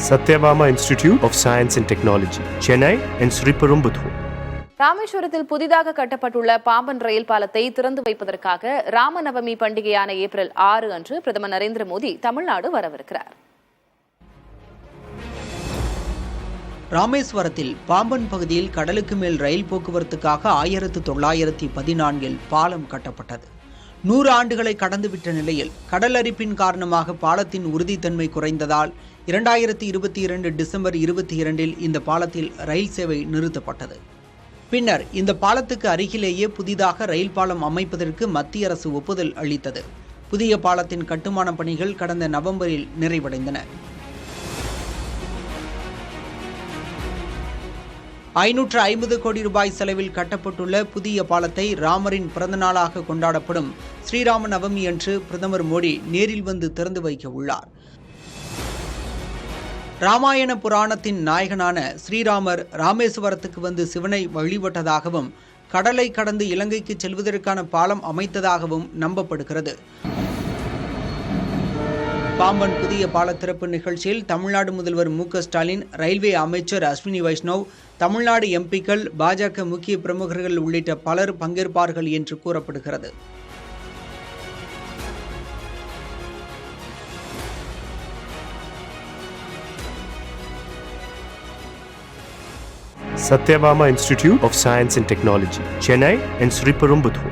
Satyabama Institute of Science and Technology, Chennai and Sriperumbudur. ராமேஸ்வரத்தில் புதிதாக கட்டப்பட்டுள்ள பாம்பன் ரயில் பாலத்தை திறந்து வைப்பதற்காக ராமநவமி பண்டிகையான ஏப்ரல் 6 அன்று பிரதமர் நரேந்திர மோடி தமிழ்நாடு வரவிருக்கிறார். ராமேஸ்வரத்தில் பாம்பன் பகுதியில் கடலுக்கு மேல் ரயில் போக்குவரத்துக்காக 1914 பாலம் கட்டப்பட்டது. 100 ஆண்டுகளை கடந்துவிட்ட நிலையில் கடல் அரிப்பின் காரணமாக பாலத்தின் உறுதித்தன்மை குறைந்ததால் 2022 டிசம்பர் 22 இந்த பாலத்தில் ரயில் சேவை நிறுத்தப்பட்டது. பின்னர் இந்த பாலத்துக்கு அருகிலேயே புதிதாக ரயில் பாலம் அமைப்பதற்கு மத்திய அரசு ஒப்புதல் அளித்தது. புதிய பாலத்தின் கட்டுமான பணிகள் கடந்த நவம்பரில் நிறைவடைந்தன. 550 கோடி ரூபாய் செலவில் கட்டப்பட்டுள்ள புதிய பாலத்தை ராமரின் பிறந்த நாளாக கொண்டாடப்படும் ஸ்ரீராம நவமி அன்று பிரதமர் மோடி நேரில் வந்து திறந்து வைக்க உள்ளார். ராமாயண புராணத்தின் நாயகனான ஸ்ரீராமர் ராமேஸ்வரத்துக்கு வந்து சிவனை வழிபட்டதாகவும் கடலை கடந்து இலங்கைக்கு செல்வதற்கான பாலம் அமைத்ததாகவும் நம்பப்படுகிறது. பாம்பன் புதிய பால திறப்பு நிகழ்ச்சியில் தமிழ்நாடு முதல்வர் மு.க.ஸ்டாலின், ரயில்வே அமைச்சர் அஸ்வினி வைஷ்ணவ், தமிழ்நாடு எம்பிக்கள், பாஜக முக்கிய பிரமுகர்கள் உள்ளிட்ட பலர் பங்கேற்பார்கள் என்று கூறப்படுகிறது. Satyabama Institute of Science and Technology, Chennai and Sriperumbudur.